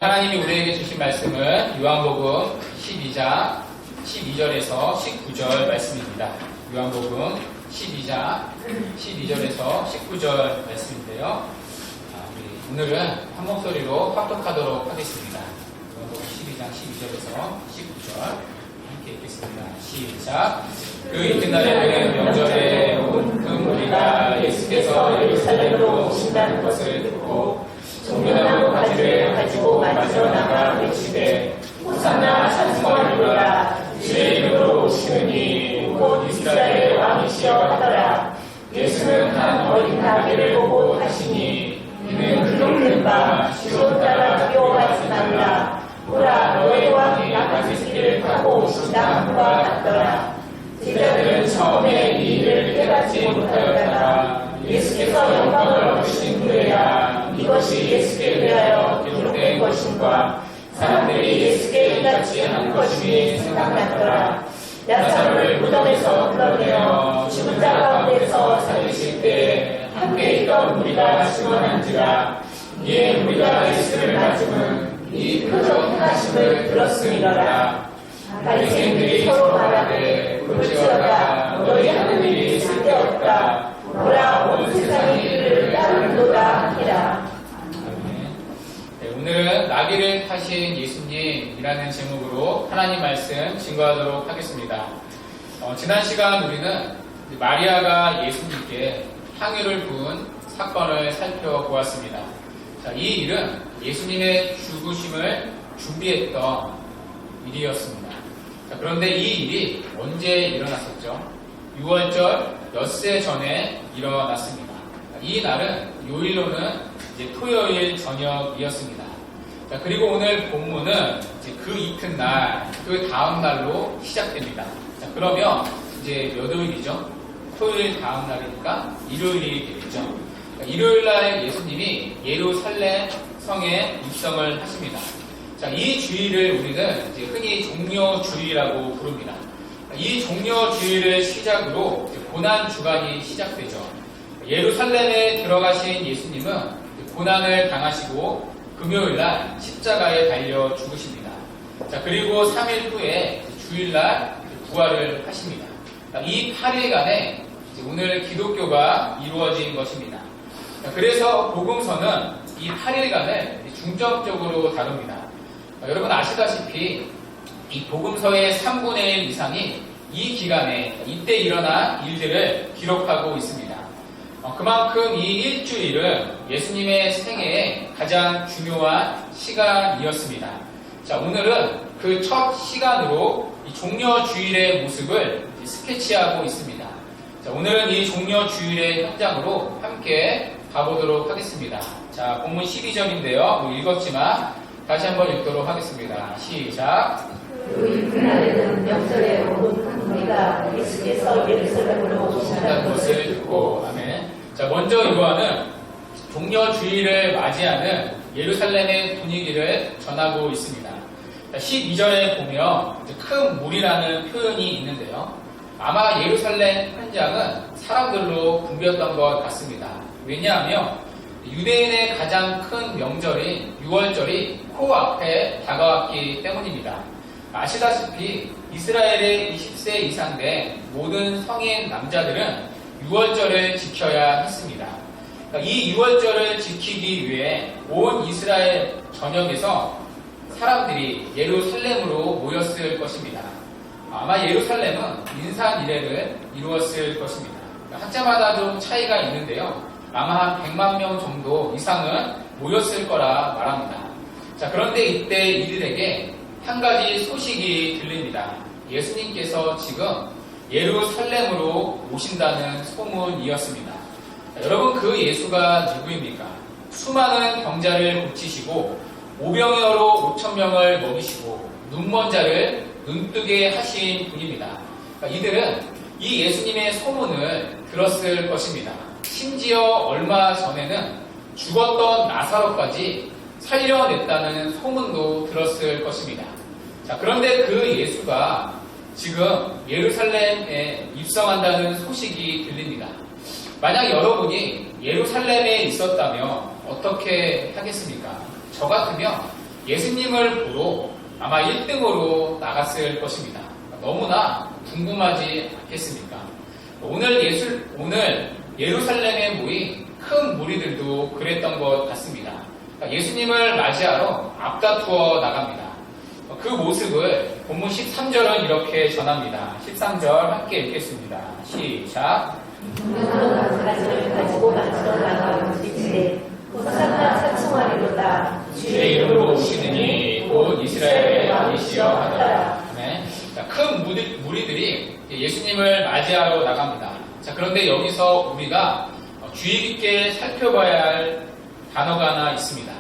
하나님이 우리에게 주신 말씀은 요한복음 12장 12절에서 19절 말씀입니다. 요한복음 12장 12절에서 19절 말씀인데요. 오늘은 한 목소리로 합독하도록 하겠습니다. 요한복음 12장 12절에서 19절 함께 읽겠습니다. 시작. 그 이튿날에는 명절에 온 무리가 예수께서 예루살렘으로 오신다는 것을 듣고 종려나무 가지를 가지고 만지러 나가 외치되 호산나 찬송하리로라 주의 이름으로 오시느니 곧 이스라엘의 왕이시여 하더라. 예수는 한 어린 나귀를 보고 하시니 이는 기록된 바 시온 따라 뛰어가지 말라. 보라 너의 왕이 나귀 새끼를 타고 오신다 함과 같더라. 제자들은 처음에 이 일을 깨닫지 못하였다가 예수께서 영광을 얻으신 후에야 이것이 예수께 대하여 기록된 것인가 사람들이 예수께 이같이 한 것임이 생각났더라. 야사로를 무덤에서 불러내어 죽은 자 가운데서 살리실 때 함께 있던 무리가 증언한지라. 이에 우리가 예수를 맞음은 이 표적 행하심을 들었으리라. 바리새인들이 서로 말하되 볼지어다 너희 하는 일이 쓸데없다. 보라 온 세상의 일을 따르는도다 하니라. 오늘은 나귀를 타신 예수님이라는 제목으로 하나님 말씀 증거하도록 하겠습니다. 지난 시간 우리는 마리아가 예수님께 향유를 부은 사건을 살펴보았습니다. 자, 이 일은 예수님의 죽으심을 준비했던 일이었습니다. 자, 그런데 이 일이 언제 일어났었죠? 6월절 엿새 전에 일어났습니다. 이 날은 요일로는 이제 토요일 저녁이었습니다. 자, 그리고 오늘 본문은 이제 그 이튿날, 그 다음 날로 시작됩니다. 자, 그러면 이제 몇 요일이죠? 토요일 다음 날이니까 일요일이 되겠죠. 자, 일요일 날 예수님이 예루살렘 성에 입성을 하십니다. 자, 이 주일을 우리는 이제 흔히 종려주일이라고 부릅니다. 이 종려주일을 시작으로 고난주간이 시작되죠. 예루살렘에 들어가신 예수님은 고난을 당하시고 금요일날 십자가에 달려 죽으십니다. 자, 그리고 3일 후에 주일날 부활을 하십니다. 이 8일간에 오늘 기독교가 이루어진 것입니다. 자, 그래서 복음서는 이 8일간을 중점적으로 다룹니다. 여러분 아시다시피 이 복음서의 3분의 1 이상이 이 기간에 이때 일어난 일들을 기록하고 있습니다. 그만큼 이 일주일은 예수님의 생애의 가장 중요한 시간이었습니다. 자, 오늘은 그 첫 시간으로 이 종려주일의 모습을 스케치하고 있습니다. 자, 오늘은 이 종려주일의 현장으로 함께 가보도록 하겠습니다. 자, 본문 12절인데요. 읽었지만 다시 한번 읽도록 하겠습니다. 시작. 그날에는 명절에 온 무리가 예수께서 예루살렘으로 오신다는 것을 듣고 아멘. 자, 먼저 요한은 종려주일을 맞이하는 예루살렘의 분위기를 전하고 있습니다. 12절에 보면 큰 무리라는 표현이 있는데요. 아마 예루살렘 현장은 사람들로 붐볐던 것 같습니다. 왜냐하면 유대인의 가장 큰 명절인 6월절이 코앞에 다가왔기 때문입니다. 아시다시피 이스라엘의 20세 이상 된 모든 성인 남자들은 6월절을 지켜야 했습니다. 이 6월절을 지키기 위해 온 이스라엘 전역에서 사람들이 예루살렘으로 모였을 것입니다. 아마 예루살렘은 인산 이래를 이루었을 것입니다. 학자마다 좀 차이가 있는데요. 아마 한 100만 명 정도 이상은 모였을 거라 말합니다. 자, 그런데 이때 이들에게 한 가지 소식이 들립니다. 예수님께서 지금 예루살렘으로 오신다는 소문이었습니다. 자, 여러분 그 예수가 누구입니까? 수많은 병자를 고치시고 오병이어로 5,000명을 먹이시고 눈먼 자를 눈뜨게 하신 분입니다. 이들은 이 예수님의 소문을 들었을 것입니다. 심지어 얼마 전에는 죽었던 나사로까지 살려냈다는 소문도 들었을 것입니다. 자, 그런데 그 예수가 지금 예루살렘에 입성한다는 소식이 들립니다. 만약 여러분이 예루살렘에 있었다면 어떻게 하겠습니까? 저 같으면 예수님을 보러 아마 1등으로 나갔을 것입니다. 너무나 궁금하지 않겠습니까? 오늘 예루살렘에 모인 큰 무리들도 그랬던 것 같습니다. 예수님을 맞이하러 앞다투어 나갑니다. 그 모습을 본문 13절은 이렇게 전합니다. 13절 함께 읽겠습니다. 시작. 가지를 가지고 맞으러 나가 부딪히되 호산나 찬송하리로다. 주의 이름으로 오시느니 곧 이스라엘의 왕이시여 하더라. 네. 자, 큰 무리들이 예수님을 맞이하러 나갑니다. 자, 그런데 여기서 우리가 주의 깊게 살펴봐야 할 단어가 하나 있습니다.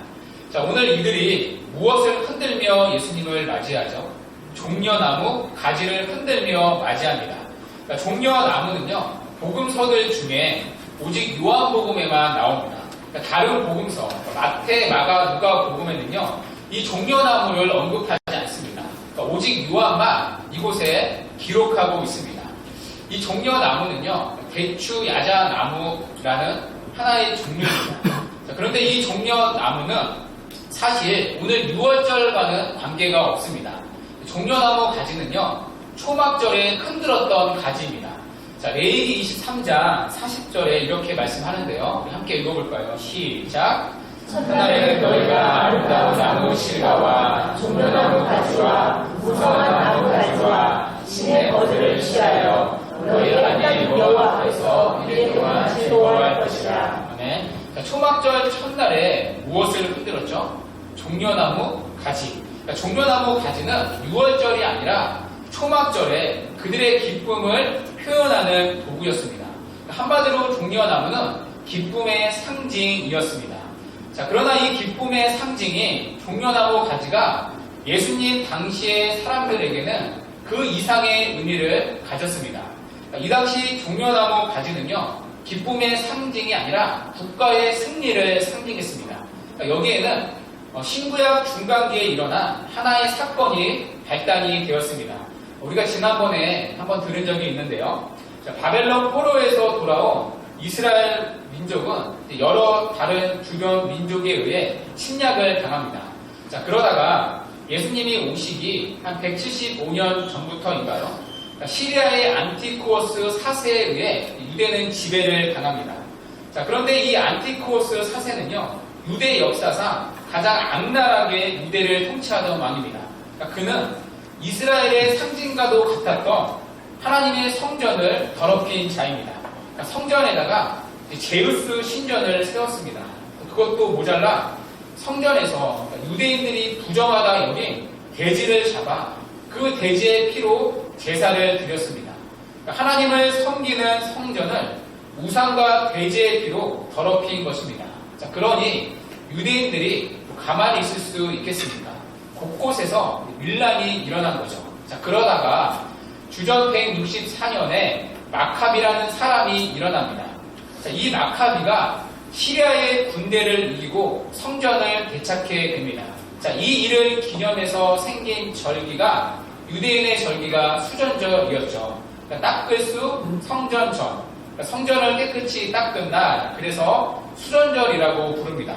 자, 오늘 이들이 무엇을 흔들며 예수님을 맞이하죠? 종려나무 가지를 흔들며 맞이합니다. 그러니까 종려나무는요, 복음서들 중에 오직 요한복음에만 나옵니다. 그러니까 다른 복음서, 마태, 마가, 누가 복음에는요, 이 종려나무를 언급하지 않습니다. 그러니까 오직 요한만 이곳에 기록하고 있습니다. 이 종려나무는요, 대추 야자나무라는 하나의 종류입니다. 자, 그런데 이 종려나무는 사실 오늘 6월절과는 관계가 없습니다. 종려나무 가지는요, 초막절에 흔들었던 가지입니다. 자, 레위기 23장 40절에 이렇게 말씀하는데요. 우리 함께 읽어볼까요? 시작. 첫날에 너희가 아름다운 나무 실과와 종려나무 가지와 무성한 나무 가지와 신의 버들을 취하여 너희 하나님 여호와 앞에서 1일 동안 즐거워할 것이라. 네. 자, 초막절 첫날에 무엇을 흔들었죠? 종려나무 가지. 그러니까 종려나무 가지는 6월절이 아니라 초막절에 그들의 기쁨을 표현하는 도구였습니다. 한마디로 종려나무는 기쁨의 상징이었습니다. 자, 그러나 이 기쁨의 상징이 종려나무 가지가 예수님 당시의 사람들에게는 그 이상의 의미를 가졌습니다. 이 당시 종려나무 가지는요, 기쁨의 상징이 아니라 국가의 승리를 상징했습니다. 여기에는 신구약 중반기에 일어난 하나의 사건이 발단이 되었습니다. 우리가 지난번에 한번 들은 적이 있는데요. 자, 바벨론 포로에서 돌아온 이스라엘 민족은 여러 다른 주변 민족에 의해 침략을 당합니다. 자, 그러다가 예수님이 오시기 한 175년 전부터인가요? 시리아의 안티코스 4세에 의해 유대는 지배를 당합니다. 자, 그런데 이 안티코스 4세는요, 유대 역사상 가장 악랄하게 유대를 통치하던 왕입니다. 그러니까 그는 이스라엘의 상징과도 같았던 하나님의 성전을 더럽힌 자입니다. 그러니까 성전에다가 제우스 신전을 세웠습니다. 그것도 모자라 성전에서 유대인들이 부정하다 여긴 돼지를 잡아 그 돼지의 피로 제사를 드렸습니다. 그러니까 하나님을 섬기는 성전을 우상과 돼지의 피로 더럽힌 것입니다. 자, 그러니 유대인들이 가만히 있을 수 있겠습니까? 곳곳에서 밀란이 일어난 거죠. 자, 그러다가 주전 164년에 마카비라는 사람이 일어납니다. 자, 이 마카비가 시리아의 군대를 이기고 성전을 되찾게 됩니다. 자, 이 일을 기념해서 생긴 절기가 유대인의 절기가 수전절이었죠. 그러니까 닦을 수 성전절. 그러니까 성전을 깨끗이 닦은 날, 그래서 수전절이라고 부릅니다.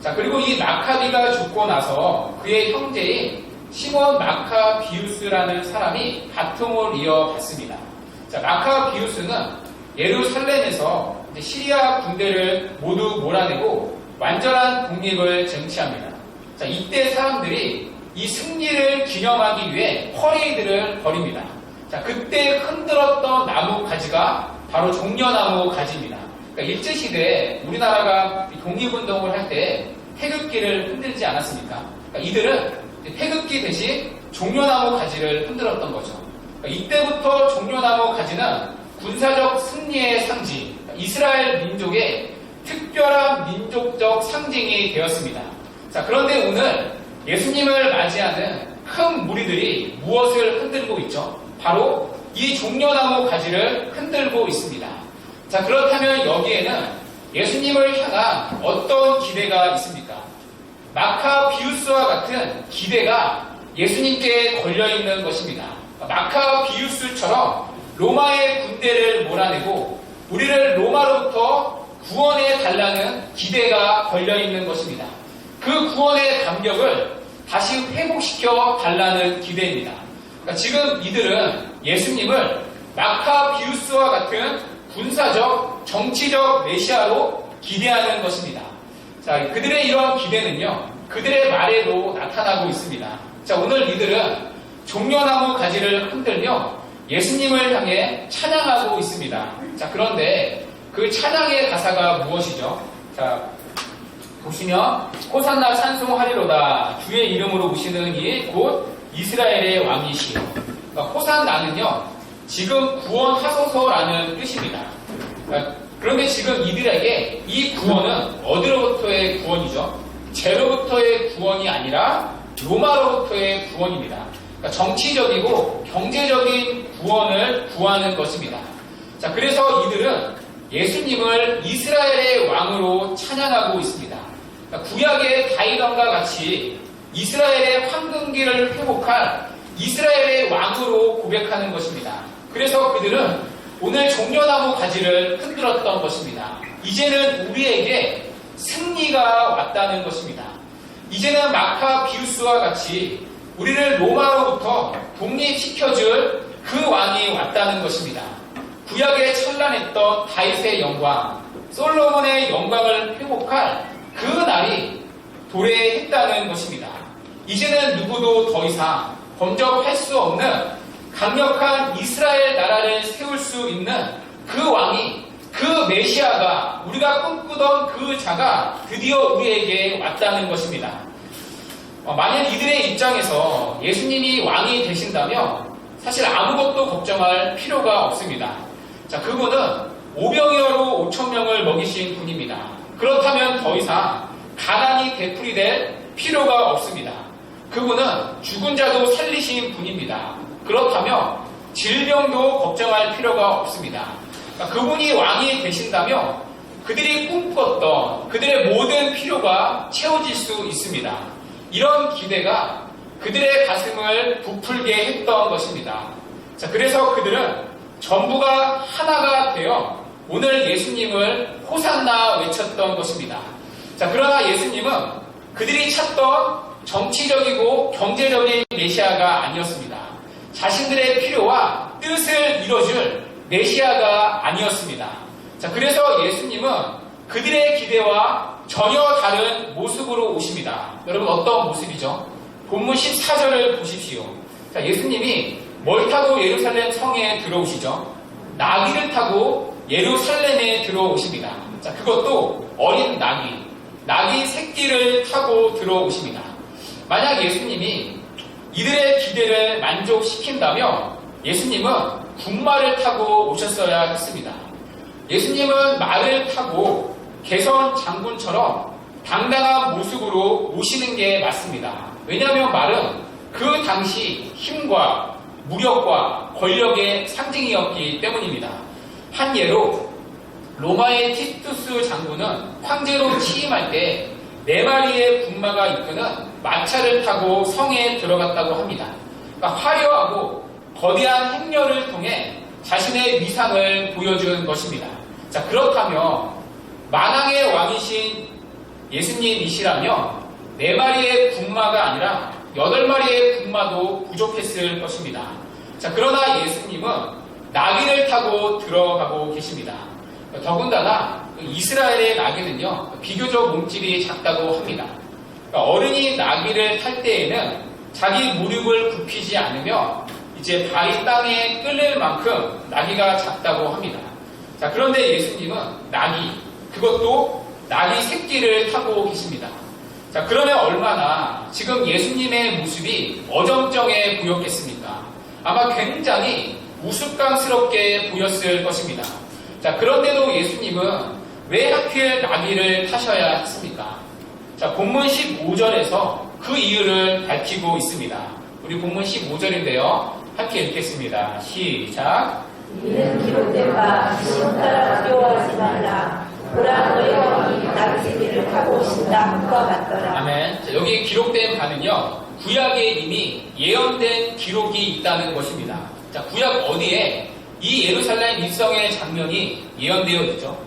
자, 그리고 이 마카비가 죽고 나서 그의 형제인 시몬 마카비우스라는 사람이 바통을 이어받습니다. 자, 마카비우스는 예루살렘에서 시리아 군대를 모두 몰아내고 완전한 독립을 쟁취합니다. 자, 이때 사람들이 이 승리를 기념하기 위해 퍼레이드를 벌입니다. 자, 그때 흔들었던 나무 가지가 바로 종려나무 가지입니다. 그러니까 일제시대에 우리나라가 독립운동을 할 때 태극기를 흔들지 않았습니까? 그러니까 이들은 태극기 대신 종려나무 가지를 흔들었던 거죠. 그러니까 이때부터 종려나무 가지는 군사적 승리의 상징, 이스라엘 민족의 특별한 민족적 상징이 되었습니다. 자, 그런데 오늘 예수님을 맞이하는 큰 무리들이 무엇을 흔들고 있죠? 바로 이 종려나무 가지를 흔들고 있습니다. 자, 그렇다면 여기에는 예수님을 향한 어떤 기대가 있습니까? 마카비우스와 같은 기대가 예수님께 걸려있는 것입니다. 마카비우스처럼 로마의 군대를 몰아내고 우리를 로마로부터 구원해 달라는 기대가 걸려있는 것입니다. 그 구원의 감격을 다시 회복시켜 달라는 기대입니다. 그러니까 지금 이들은 예수님을 마카비우스와 같은 군사적, 정치적 메시아로 기대하는 것입니다. 자, 그들의 이런 기대는요, 그들의 말에도 나타나고 있습니다. 자, 오늘 이들은 종려나무 가지를 흔들며 예수님을 향해 찬양하고 있습니다. 자, 그런데 그 찬양의 가사가 무엇이죠? 자, 보시면 호산나 찬송하리로다 주의 이름으로 오시는 이 곧 이스라엘의 왕이시요. 그러니까 호산나는요, 지금 구원하소서라는 뜻입니다. 그런데 지금 이들에게 이 구원은 어디로부터의 구원이죠? 죄로부터의 구원이 아니라 로마로부터의 구원입니다. 그러니까 정치적이고 경제적인 구원을 구하는 것입니다. 자, 그래서 이들은 예수님을 이스라엘의 왕으로 찬양하고 있습니다. 그러니까 구약의 다윗왕과 같이 이스라엘의 황금기를 회복할 이스라엘의 왕으로 고백하는 것입니다. 그래서 그들은 오늘 종려나무 가지를 흔들었던 것입니다. 이제는 우리에게 승리가 왔다는 것입니다. 이제는 마카비우스와 같이 우리를 로마로부터 독립시켜줄 그 왕이 왔다는 것입니다. 구약에 찬란했던 다윗의 영광, 솔로몬의 영광을 회복할 그 날이 도래했다는 것입니다. 이제는 누구도 더 이상 범접할 수 없는 강력한 이스라엘 나라를 세울 수 있는 그 왕이, 그 메시아가, 우리가 꿈꾸던 그 자가 드디어 우리에게 왔다는 것입니다. 만약 이들의 입장에서 예수님이 왕이 되신다면 사실 아무것도 걱정할 필요가 없습니다. 자, 그분은 오병이어로 5,000명을 먹이신 분입니다. 그렇다면 더 이상 가난이 되풀이될 필요가 없습니다. 그분은 죽은 자도 살리신 분입니다. 그렇다면 질병도 걱정할 필요가 없습니다. 그러니까 그분이 왕이 되신다면 그들이 꿈꿨던 그들의 모든 필요가 채워질 수 있습니다. 이런 기대가 그들의 가슴을 부풀게 했던 것입니다. 자, 그래서 그들은 전부가 하나가 되어 오늘 예수님을 호산나 외쳤던 것입니다. 자, 그러나 예수님은 그들이 찾던 정치적이고 경제적인 메시아가 아니었습니다. 자신들의 필요와 뜻을 이뤄줄 메시아가 아니었습니다. 자, 그래서 예수님은 그들의 기대와 전혀 다른 모습으로 오십니다. 여러분, 어떤 모습이죠? 본문 14절을 보십시오. 자, 예수님이 뭘 타고 예루살렘 성에 들어오시죠? 나귀를 타고 예루살렘에 들어오십니다. 자, 그것도 어린 나귀 새끼를 타고 들어오십니다. 만약 예수님이 이들의 기대를 만족시킨다면 예수님은 군말을 타고 오셨어야 했습니다. 예수님은 말을 타고 개선 장군처럼 당당한 모습으로 오시는 게 맞습니다. 왜냐하면 말은 그 당시 힘과 무력과 권력의 상징이었기 때문입니다. 한 예로 로마의 티투스 장군은 황제로 취임할 때 4마리의 군마가 이끄는 마차를 타고 성에 들어갔다고 합니다. 그러니까 화려하고 거대한 행렬을 통해 자신의 위상을 보여준 것입니다. 자, 그렇다면 만왕의 왕이신 예수님이시라면 4마리의 군마가 아니라 8마리의 군마도 부족했을 것입니다. 자, 그러나 예수님은 나귀를 타고 들어가고 계십니다. 더군다나 이스라엘의 나귀는요, 비교적 몸집이 작다고 합니다. 그러니까 어른이 나귀를 탈 때에는 자기 무릎을 굽히지 않으며 이제 발이 땅에 끌릴 만큼 나귀가 작다고 합니다. 자, 그런데 예수님은 그것도 나귀 새끼를 타고 계십니다. 자, 그러면 얼마나 지금 예수님의 모습이 어정쩡해 보였겠습니까? 아마 굉장히 우스꽝스럽게 보였을 것입니다. 자, 그런데도 예수님은 왜 하필 나귀를 타셔야 했습니까? 자, 본문 15절에서 그 이유를 밝히고 있습니다. 우리 본문 15절인데요. 함께 읽겠습니다. 시작. 이는 기록된 바 시험 따라 두려워하지 말라. 보라 너의 왕이 나귀 새끼를 타고 오신다. 그와 같더라. 아멘. 자, 여기 기록된 바는요, 구약에 이미 예언된 기록이 있다는 것입니다. 자, 구약 어디에 이 예루살렘 입성의 장면이 예언되어 있죠?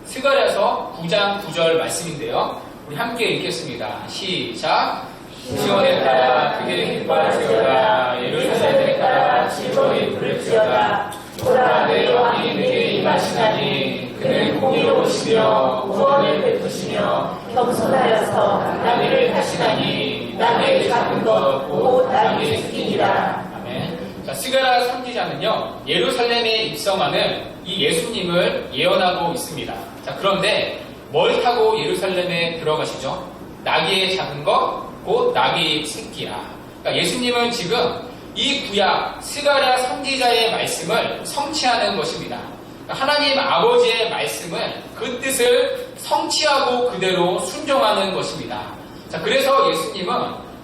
스가랴서 9장 9절 말씀인데요. 우리 함께 읽겠습니다. 시작. 시온에 따라 크게 기뻐하시오다. 예루살렘에 따라 즐거이 부를지어다. 보라 내 왕이 내게 임하시나니 그는 공의로우시며 구원을 베푸시며 겸손하여서 나귀를 타시나니 나귀의 작은 것 곧 나귀의 새끼니라. 아멘. 자, 스가랴 선지자는요 예루살렘에 입성하는 이 예수님을 예언하고 있습니다. 자, 그런데 뭘 타고 예루살렘에 들어가시죠? 나귀의 작은 것 곧 나귀의 새끼라. 그러니까 예수님은 지금 이 구약 스가랴 선지자의 말씀을 성취하는 것입니다. 그러니까 하나님 아버지의 말씀을 그 뜻을 성취하고 그대로 순종하는 것입니다. 자, 그래서 예수님은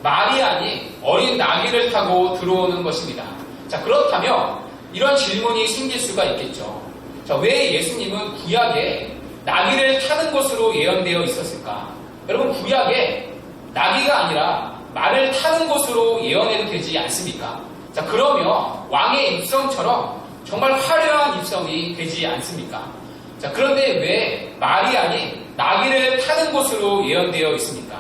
말이 아닌 어린 나귀를 타고 들어오는 것입니다. 자, 그렇다면 이런 질문이 생길 수가 있겠죠. 자, 왜 예수님은 구약에 나귀를 타는 것으로 예언되어 있었을까? 여러분, 구약에 나귀가 아니라 말을 타는 것으로 예언해도 되지 않습니까? 자, 그러면 왕의 입성처럼 정말 화려한 입성이 되지 않습니까? 자, 그런데 왜 말이 아닌 나귀를 타는 것으로 예언되어 있습니까?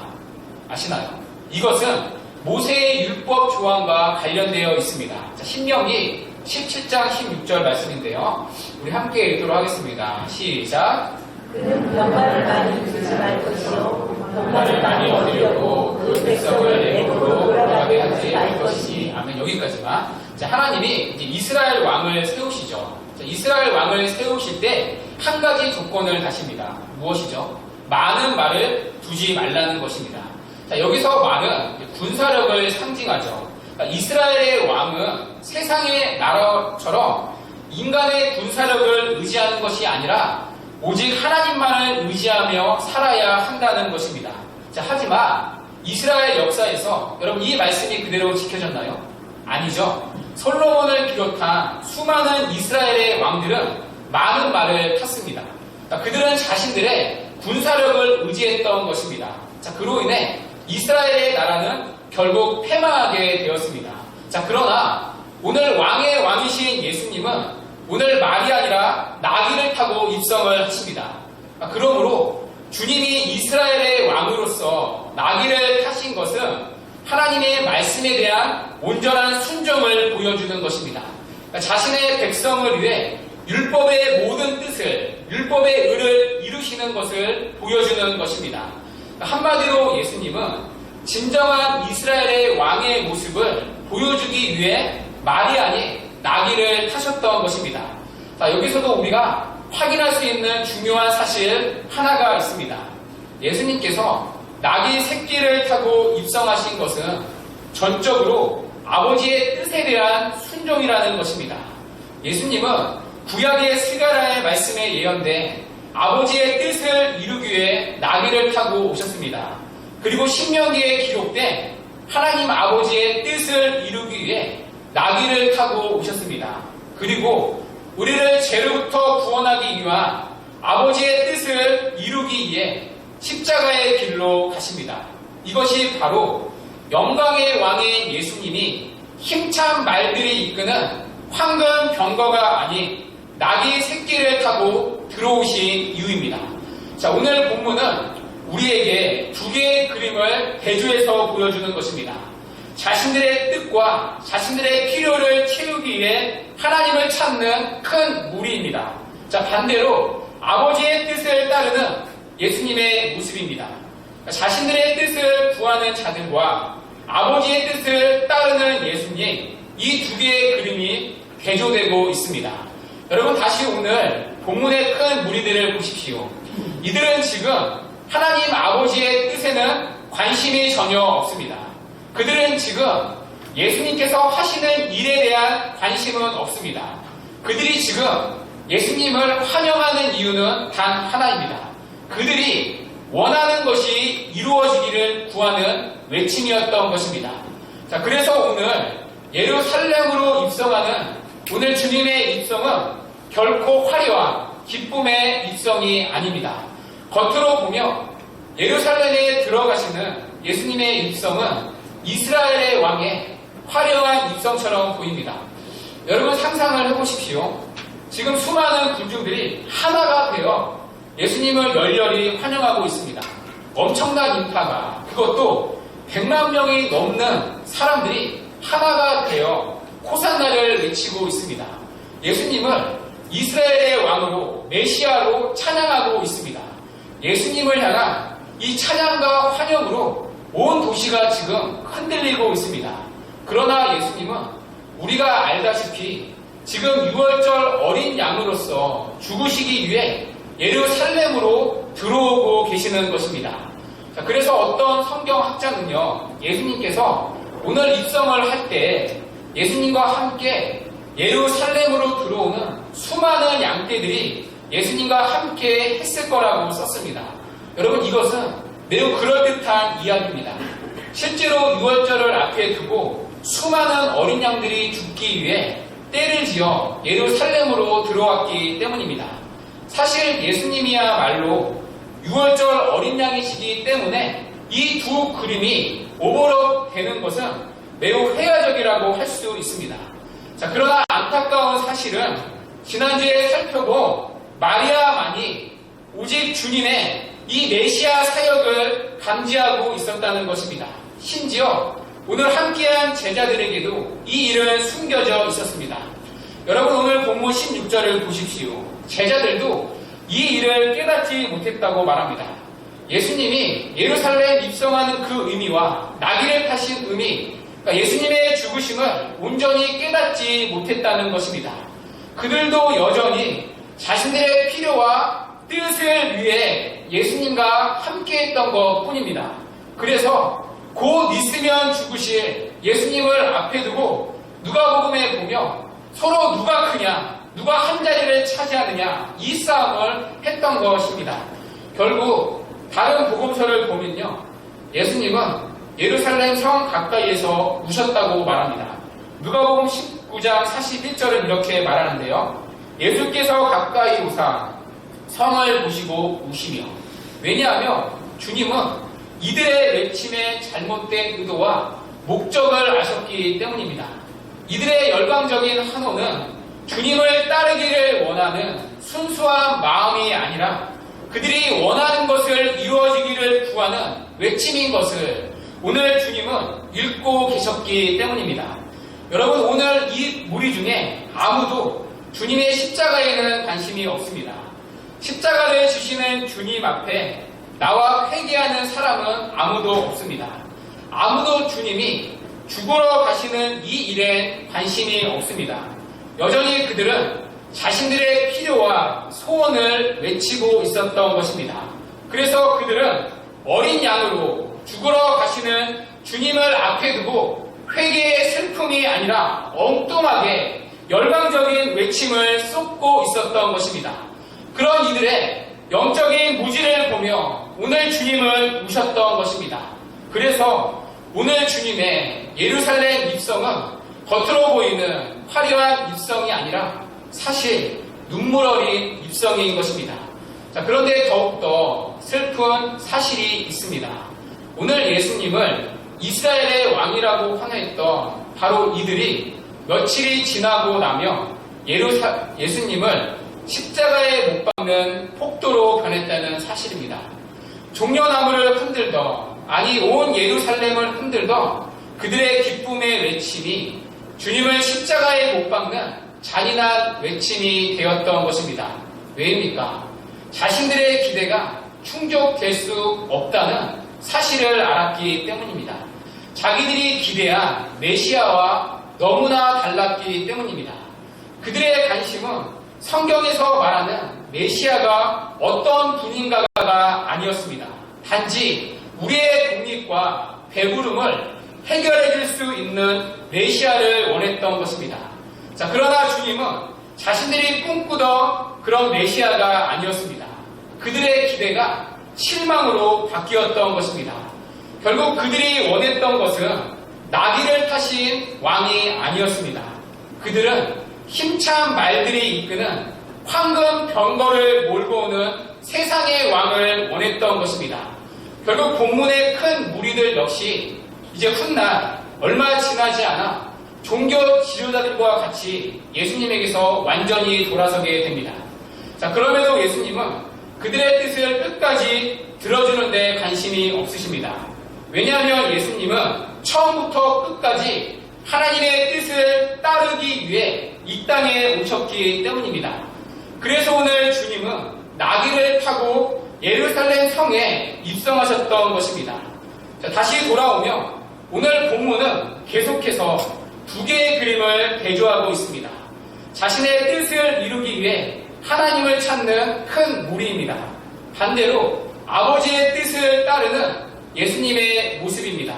아시나요? 이것은 모세의 율법 조항과 관련되어 있습니다. 자, 신명기 17장 16절 말씀인데요. 우리 함께 읽도록 하겠습니다. 시작. 그는 병마를 많이 들지 말 것이요 병마를 많이 얻으려고 그 백성을 내부로 돌아가게 하지 말 것이니. 아멘. 여기까지만. 자, 하나님이 이제 이스라엘 왕을 세우시죠. 자, 이스라엘 왕을 세우실 때 한 가지 조건을 다십니다. 무엇이죠? 많은 말을 두지 말라는 것입니다. 자, 여기서 말은 군사력을 상징하죠. 그러니까 이스라엘의 왕은 세상의 나라처럼 인간의 군사력을 의지하는 것이 아니라 오직 하나님만을 의지하며 살아야 한다는 것입니다. 자, 하지만 이스라엘 역사에서 여러분 이 말씀이 그대로 지켜졌나요? 아니죠. 솔로몬을 비롯한 수많은 이스라엘의 왕들은 많은 말을 탔습니다. 자, 그들은 자신들의 군사력을 의지했던 것입니다. 자, 그로 인해 이스라엘의 나라는 결국 패망하게 되었습니다. 자, 그러나 오늘 왕의 왕이신 예수님은 오늘 말이 아니라 나귀를 타고 입성을 하십니다. 그러므로 주님이 이스라엘의 왕으로서 나귀를 타신 것은 하나님의 말씀에 대한 온전한 순종을 보여주는 것입니다. 자신의 백성을 위해 율법의 모든 뜻을, 율법의 의를 이루시는 것을 보여주는 것입니다. 한마디로 예수님은 진정한 이스라엘의 왕의 모습을 보여주기 위해 말이 아닌 나귀를 타셨던 것입니다. 자, 여기서도 우리가 확인할 수 있는 중요한 사실 하나가 있습니다. 예수님께서 나귀 새끼를 타고 입성하신 것은 전적으로 아버지의 뜻에 대한 순종이라는 것입니다. 예수님은 구약의 스가랴의 말씀에 예언된 아버지의 뜻을 이루기 위해 나귀를 타고 오셨습니다. 그리고 신명기에 기록된 하나님 아버지의 뜻을 이루기 위해 나귀를 타고 오셨습니다. 그리고 우리를 죄로부터 구원하기 위한 아버지의 뜻을 이루기 위해 십자가의 길로 가십니다. 이것이 바로 영광의 왕인 예수님이 힘찬 말들이 이끄는 황금 병거가 아닌 나귀 새끼를 타고 들어오신 이유입니다. 자, 오늘 본문은 우리에게 두 개의 그림을 대조해서 보여주는 것입니다. 자신들의 뜻과 자신들의 필요를 채우기 위해 하나님을 찾는 큰 무리입니다. 자, 반대로 아버지의 뜻을 따르는 예수님의 모습입니다. 자신들의 뜻을 구하는 자들과 아버지의 뜻을 따르는 예수님, 이 두 개의 그림이 대조되고 있습니다. 여러분, 다시 오늘 본문의 큰 무리들을 보십시오. 이들은 지금 하나님 아버지의 뜻에는 관심이 전혀 없습니다. 그들은 지금 예수님께서 하시는 일에 대한 관심은 없습니다. 그들이 지금 예수님을 환영하는 이유는 단 하나입니다. 그들이 원하는 것이 이루어지기를 구하는 외침이었던 것입니다. 자, 그래서 오늘 예루살렘으로 입성하는 오늘 주님의 입성은 결코 화려한 기쁨의 입성이 아닙니다. 겉으로 보면 예루살렘에 들어가시는 예수님의 입성은 이스라엘의 왕의 화려한 입성처럼 보입니다. 여러분 상상을 해보십시오. 지금 수많은 군중들이 하나가 되어 예수님을 열렬히 환영하고 있습니다. 엄청난 인파가, 그것도 100만 명이 넘는 사람들이 하나가 되어 호산나를 외치고 있습니다. 예수님을 이스라엘의 왕으로 메시아로 찬양하고 있습니다. 예수님을 향한 이 찬양과 환영으로 온 도시가 지금 흔들리고 있습니다. 그러나 예수님은 우리가 알다시피 지금 6월절 어린 양으로서 죽으시기 위해 예루살렘으로 들어오고 계시는 것입니다. 자, 그래서 어떤 성경학자는요, 예수님께서 오늘 입성을 할 때 예수님과 함께 예루살렘으로 들어오는 수많은 양떼들이 예수님과 함께 했을 거라고 썼습니다. 여러분, 이것은 매우 그럴듯한 이야기입니다. 실제로 6월절을 앞에 두고 수많은 어린 양들이 죽기 위해 때를 지어 예루살렘으로 들어왔기 때문입니다. 사실 예수님이야말로 6월절 어린 양이시기 때문에 이 두 그림이 오버랩 되는 것은 매우 회화적이라고 할 수 있습니다. 자, 그러나 안타까운 사실은 지난주에 살펴본 마리아만이 오직 주님의 이 메시아 사역을 감지하고 있었다는 것입니다. 심지어 오늘 함께한 제자들에게도 이 일은 숨겨져 있었습니다. 여러분, 오늘 본문 16절을 보십시오. 제자들도 이 일을 깨닫지 못했다고 말합니다. 예수님이 예루살렘 입성하는 그 의미와 나귀를 타신 의미, 그러니까 예수님의 죽으심을 온전히 깨닫지 못했다는 것입니다. 그들도 여전히 자신들의 필요와 뜻을 위해 예수님과 함께했던 것 뿐입니다. 그래서 곧 있으면 죽으실 예수님을 앞에 두고 누가복음에 보면 서로 누가 크냐, 누가 한 자리를 차지하느냐, 이 싸움을 했던 것입니다. 결국 다른 복음서를 보면요, 예수님은 예루살렘 성 가까이에서 우셨다고 말합니다. 누가복음 19장 41절은 이렇게 말하는데요. 예수께서 가까이 오사 성을 보시고 우시며, 왜냐하면 주님은 이들의 외침의 잘못된 의도와 목적을 아셨기 때문입니다. 이들의 열광적인 환호는 주님을 따르기를 원하는 순수한 마음이 아니라 그들이 원하는 것을 이루어지기를 구하는 외침인 것을 오늘 주님은 읽고 계셨기 때문입니다. 여러분, 오늘 이 무리 중에 아무도 주님의 십자가에는 관심이 없습니다. 십자가를 주시는 주님 앞에 나와 회개하는 사람은 아무도 없습니다. 아무도 주님이 죽으러 가시는 이 일에 관심이 없습니다. 여전히 그들은 자신들의 필요와 소원을 외치고 있었던 것입니다. 그래서 그들은 어린 양으로 죽으러 가시는 주님을 앞에 두고 회개의 슬픔이 아니라 엉뚱하게 열광적인 외침을 쏟고 있었던 것입니다. 그런 이들의 영적인 무지를 보며 오늘 주님을 우셨던 것입니다. 그래서 오늘 주님의 예루살렘 입성은 겉으로 보이는 화려한 입성이 아니라 사실 눈물 어린 입성인 것입니다. 자, 그런데 더욱더 슬픈 사실이 있습니다. 오늘 예수님을 이스라엘의 왕이라고 환호했던 바로 이들이 며칠이 지나고 나면 예수님을 십자가에 못 박는 폭도로 변했다는 사실입니다. 종려나무를 흔들던, 아니 온 예루살렘을 흔들던 그들의 기쁨의 외침이 주님을 십자가에 못 박는 잔인한 외침이 되었던 것입니다. 왜입니까? 자신들의 기대가 충족될 수 없다는 사실을 알았기 때문입니다. 자기들이 기대한 메시아와 너무나 달랐기 때문입니다. 그들의 관심은 성경에서 말하는 메시아가 어떤 분인가가 아니었습니다. 단지 우리의 독립과 배부름을 해결해 줄 수 있는 메시아를 원했던 것입니다. 자, 그러나 주님은 자신들이 꿈꾸던 그런 메시아가 아니었습니다. 그들의 기대가 실망으로 바뀌었던 것입니다. 결국 그들이 원했던 것은 나귀를 타신 왕이 아니었습니다. 그들은 힘찬 말들이 이끄는 황금 병거를 몰고 오는 세상의 왕을 원했던 것입니다. 결국 본문의 큰 무리들 역시 이제 훗날 얼마 지나지 않아 종교 지도자들과 같이 예수님에게서 완전히 돌아서게 됩니다. 자, 그럼에도 예수님은 그들의 뜻을 끝까지 들어주는 데 관심이 없으십니다. 왜냐하면 예수님은 처음부터 끝까지 하나님의 뜻을 따르기 위해 이 땅에 오셨기 때문입니다. 그래서 오늘 주님은 나귀를 타고 예루살렘 성에 입성하셨던 것입니다. 자, 다시 돌아오면 오늘 본문은 계속해서 두 개의 그림을 대조하고 있습니다. 자신의 뜻을 이루기 위해 하나님을 찾는 큰 무리입니다. 반대로 아버지의 뜻을 따르는 예수님의 모습입니다.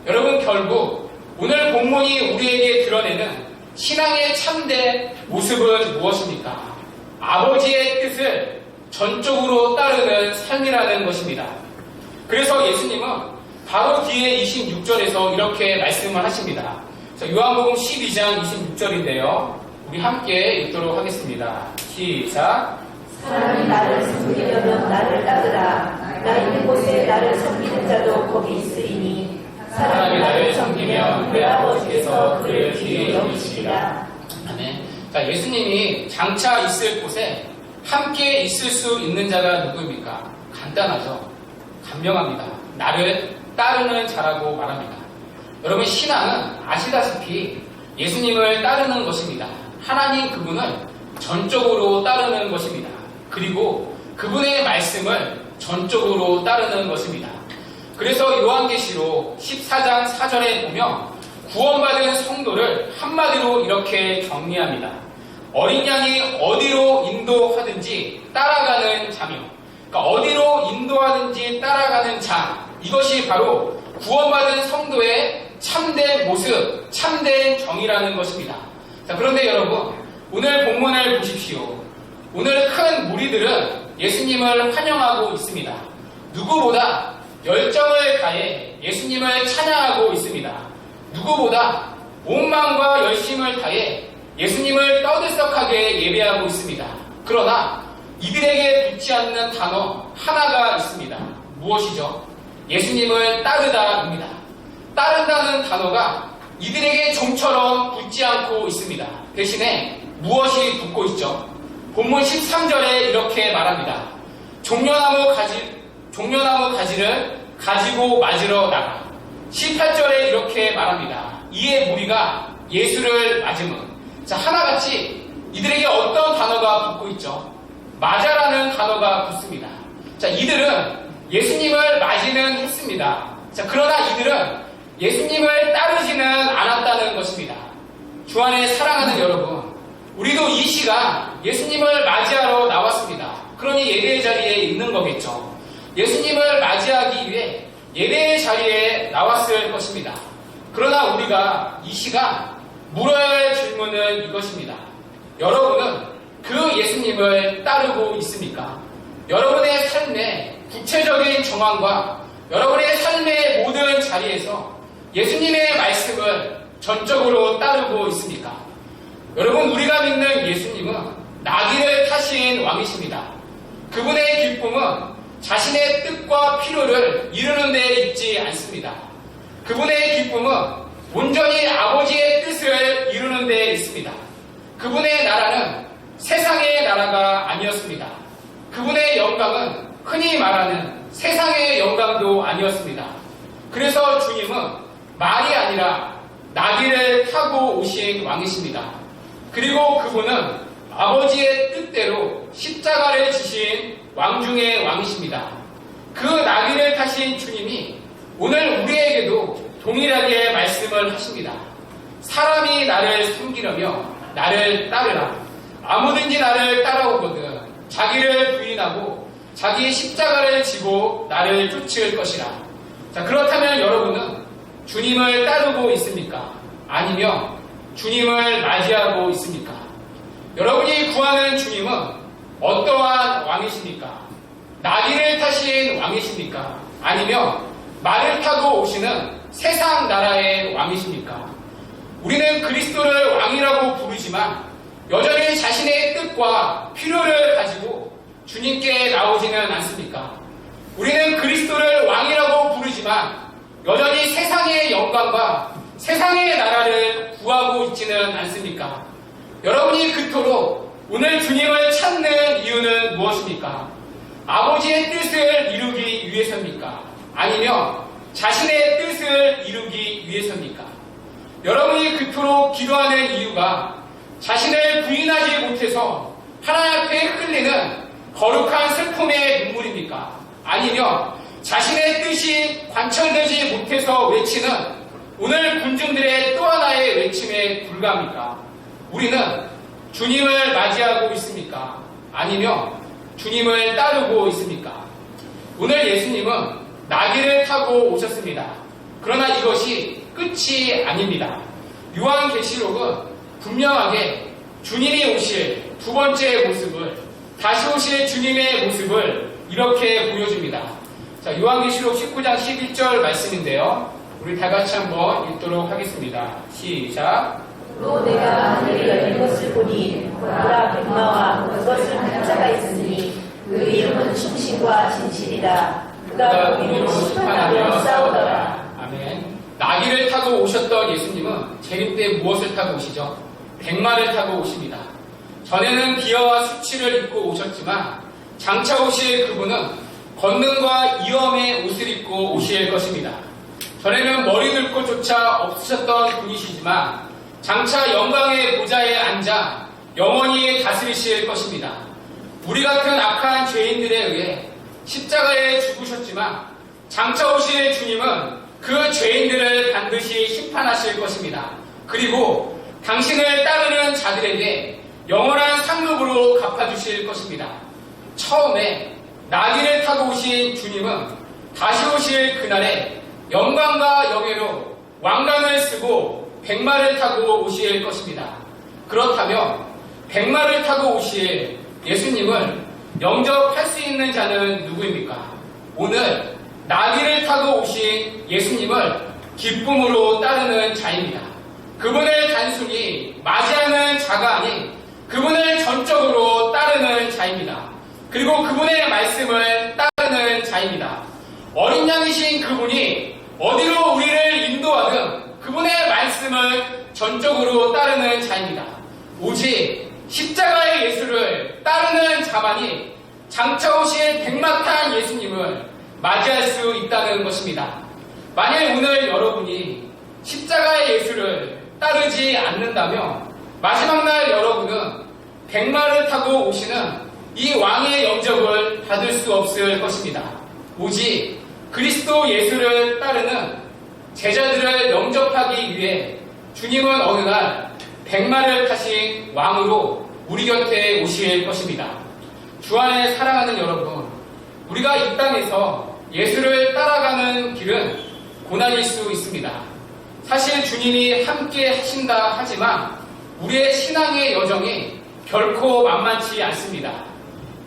여러분, 결국 오늘 본문이 우리에게 드러내는 신앙의 참된 모습은 무엇입니까? 아버지의 뜻을 전적으로 따르는 삶이라는 것입니다. 그래서 예수님은 바로 뒤에 26절에서 이렇게 말씀을 하십니다. 요한복음 12장 26절인데요. 우리 함께 읽도록 하겠습니다. 시작. 사람이 나를 섬기려면 나를 따르라. 나 있는 곳에 나를 섬기는 자도 거기 있으리니 사람이 나를 섬기면 내 아버지께서 그를 귀히 여기시리라. 아멘. 자, 예수님이 장차 있을 곳에 함께 있을 수 있는 자가 누구입니까? 간단하죠. 간명합니다. 나를 따르는 자라고 말합니다. 여러분, 신앙은 아시다시피 예수님을 따르는 것입니다. 하나님 그분을 전적으로 따르는 것입니다. 그리고 그분의 말씀을 전적으로 따르는 것입니다. 그래서 요한계시록 14장 4절에 보면 구원받은 성도를 한마디로 이렇게 정리합니다. 어린 양이 어디로 인도하든지 따라가는 자며, 그러니까 어디로 인도하든지 따라가는 자, 이것이 바로 구원받은 성도의 참된 모습, 참된 정의라는 것입니다. 자, 그런데 여러분, 오늘 본문을 보십시오. 오늘 큰 무리들은 예수님을 환영하고 있습니다. 누구보다 열정을 다해 예수님을 찬양하고 있습니다. 누구보다 온 마음과 열심을 다해 예수님을 떠들썩하게 예배하고 있습니다. 그러나 이들에게 붙지 않는 단어 하나가 있습니다. 무엇이죠? 예수님을 따르다입니다. 따른다는 단어가 이들에게 좀처럼 붙지 않고 있습니다. 대신에 무엇이 붙고 있죠? 본문 13절에 이렇게 말합니다. 종려나무 가지를 가지고 맞으러 나가. 18절에 이렇게 말합니다. 이에 무리가 예수를 맞으면, 자, 하나같이 이들에게 어떤 단어가 붙고 있죠? 맞아라는 단어가 붙습니다. 자, 이들은 예수님을 맞이는 했습니다. 자, 그러나 이들은 예수님을 따르지는 않았다는 것입니다. 주 안에 사랑하는 여러분, 우리도 이 시간 예수님을 맞이하러 나왔습니다. 그러니 예배의 자리에 있는 거겠죠. 예수님을 맞이하기 위해 예배의 자리에 나왔을 것입니다. 그러나 우리가 이 시간 물어야 할 질문은 이것입니다. 여러분은 그 예수님을 따르고 있습니까? 여러분의 삶의 구체적인 정황과 여러분의 삶의 모든 자리에서 예수님의 말씀을 전적으로 따르고 있습니까? 여러분, 우리가 믿는 예수님은 나귀를 타신 왕이십니다. 그분의 기쁨은 자신의 뜻과 필요를 이루는 데 있지 않습니다. 그분의 기쁨은 온전히 아버지의 뜻을 이루는 데 있습니다. 그분의 나라는 세상의 나라가 아니었습니다. 그분의 영광은 흔히 말하는 세상의 영광도 아니었습니다. 그래서 주님은 말이 아니라 나귀를 타고 오신 왕이십니다. 그리고 그분은 아버지의 뜻대로 십자가를 지신 왕 중의 왕이십니다. 그 나귀를 타신 주님이 오늘 우리에게도 동일하게 말씀을 하십니다. 사람이 나를 섬기려며 나를 따르라. 아무든지 나를 따라오거든 자기를 부인하고 자기의 십자가를 지고 나를 쫓을 것이라. 자, 그렇다면 여러분은 주님을 따르고 있습니까? 아니면 주님을 맞이하고 있습니까? 여러분이 구하는 주님은 어떠한 왕이십니까? 나귀를 타신 왕이십니까? 아니면 말을 타고 오시는 세상 나라의 왕이십니까? 우리는 그리스도를 왕이라고 부르지만 여전히 자신의 뜻과 필요를 가지고 주님께 나오지는 않습니까? 우리는 그리스도를 왕이라고 부르지만 여전히 세상의 영광과 세상의 나라를 구하고 있지는 않습니까? 여러분이 그토록 오늘 주님을 찾는 이유는 무엇입니까? 아버지의 뜻을 이루기 위해서입니까? 아니면 자신의 뜻을 이루기 위해서입니까? 여러분이 그토록 기도하는 이유가 자신을 부인하지 못해서 하나님 앞에 흘리는 거룩한 슬픔의 눈물입니까? 아니면 자신의 뜻이 관철되지 못해서 외치는 오늘 군중들의 또 하나의 외침에 불과합니까? 우리는 주님을 맞이하고 있습니까? 아니면 주님을 따르고 있습니까? 오늘 예수님은 나귀를 타고 오셨습니다. 그러나 이것이 끝이 아닙니다. 요한계시록은 분명하게 주님이 오실 두 번째 모습을, 다시 오실 주님의 모습을 이렇게 보여줍니다. 자, 요한계시록 19장 11절 말씀인데요. 우리 다 같이 한번 읽도록 하겠습니다. 시작. 또 내가 하늘이 열린 것을 보니 보라 백마와 그것을 탄 자가 있으니 그 이름은 충신과 진실이다. 그가 공의로 심판하며 싸우더라. 아멘. 나귀를 타고 오셨던 예수님은 재림 때 무엇을 타고 오시죠? 백마를 타고 오십니다. 전에는 기어와 수치를 입고 오셨지만 장차 오실 그분은 권능과 위엄의 옷을 입고 오실 것입니다. 전에는 머리 들 곳조차 없으셨던 분이시지만 장차 영광의 보좌에 앉아 영원히 다스리실 것입니다. 우리 같은 악한 죄인들에 의해 십자가에 죽으셨지만 장차 오실 주님은 그 죄인들을 반드시 심판하실 것입니다. 그리고 당신을 따르는 자들에게 영원한 상급으로 갚아주실 것입니다. 처음에 나귀를 타고 오신 주님은 다시 오실 그날에 영광과 영예로 왕관을 쓰고 백마를 타고 오실 것입니다. 그렇다면 백마를 타고 오실 예수님을 영접할 수 있는 자는 누구입니까? 오늘 나귀를 타고 오신 예수님을 기쁨으로 따르는 자입니다. 그분을 단순히 맞이하는 자가 아닌 그분을 전적으로 따르는 자입니다. 그리고 그분의 말씀을 따르는 자입니다. 어린 양이신 그분이 어디로 우리를 인도하든 그분의 말씀을 전적으로 따르는 자입니다. 오직 십자가의 예수를 따르는 자만이 장차 오실 백마탄 예수님을 맞이할 수 있다는 것입니다. 만약 오늘 여러분이 십자가의 예수를 따르지 않는다면 마지막 날 여러분은 백마를 타고 오시는 이 왕의 영접을 받을 수 없을 것입니다. 오직 그리스도 예수를 따르는 제자들을 영접하기 위해 주님은 어느 날 백마를 타신 왕으로 우리 곁에 오실 것입니다. 주 안에 사랑하는 여러분, 우리가 이 땅에서 예수를 따라가는 길은 고난일 수 있습니다. 사실 주님이 함께 하신다 하지만 우리의 신앙의 여정이 결코 만만치 않습니다.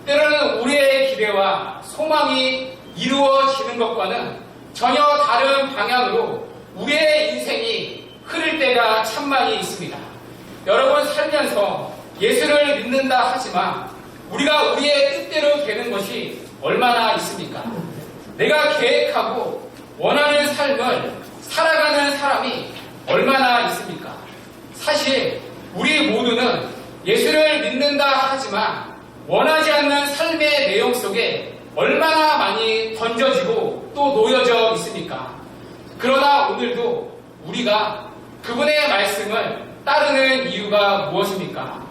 때로는 우리의 기대와 소망이 이루어지는 것과는 전혀 다른 방향으로 우리의 인생이 흐를 때가 참 많이 있습니다. 여러분 살면서 예수를 믿는다 하지만 우리가 우리의 뜻대로 되는 것이 얼마나 있습니까? 내가 계획하고 원하는 삶을 살아가는 사람이 얼마나 있습니까? 사실 우리 모두는 예수를 믿는다 하지만 원하지 않는 삶의 내용 속에 얼마나 많이 던져지고 또 놓여져 있습니까? 그러나 오늘도 우리가 그분의 말씀을 따르는 이유가 무엇입니까?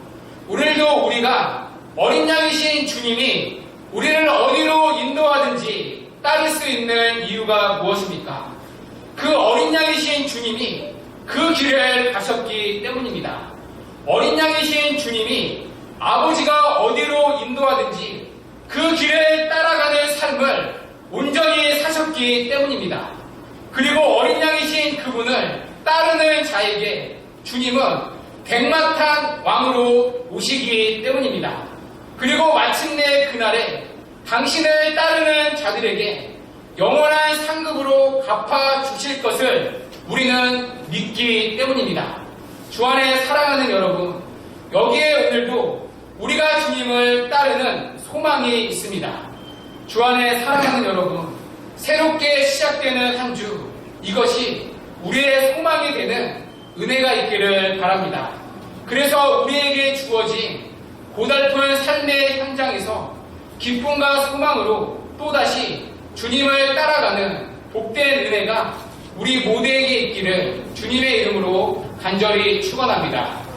오늘도 우리가 어린 양이신 주님이 우리를 어디로 인도하든지 따를 수 있는 이유가 무엇입니까? 그 어린 양이신 주님이 그 길을 가셨기 때문입니다. 어린 양이신 주님이 아버지가 어디로 인도하든지 그 길을 따라가는 삶을 온전히 사셨기 때문입니다. 그리고 어린 양이신 그분을 따르는 자에게 주님은 백마탄 왕으로 오시기 때문입니다. 그리고 마침내 그날에 당신을 따르는 자들에게 영원한 상급으로 갚아 주실 것을 우리는 믿기 때문입니다. 주 안에 사랑하는 여러분, 여기에 오늘도 우리가 주님을 따르는 소망이 있습니다. 주 안에 사랑하는 여러분, 새롭게 시작되는 한 주, 이것이 우리의 소망이 되는 은혜가 있기를 바랍니다. 그래서 우리에게 주어진 고달픈 삶의 현장에서 기쁨과 소망으로 또다시 주님을 따라가는 복된 은혜가 우리 모두에게 있기를 주님의 이름으로 간절히 축원합니다.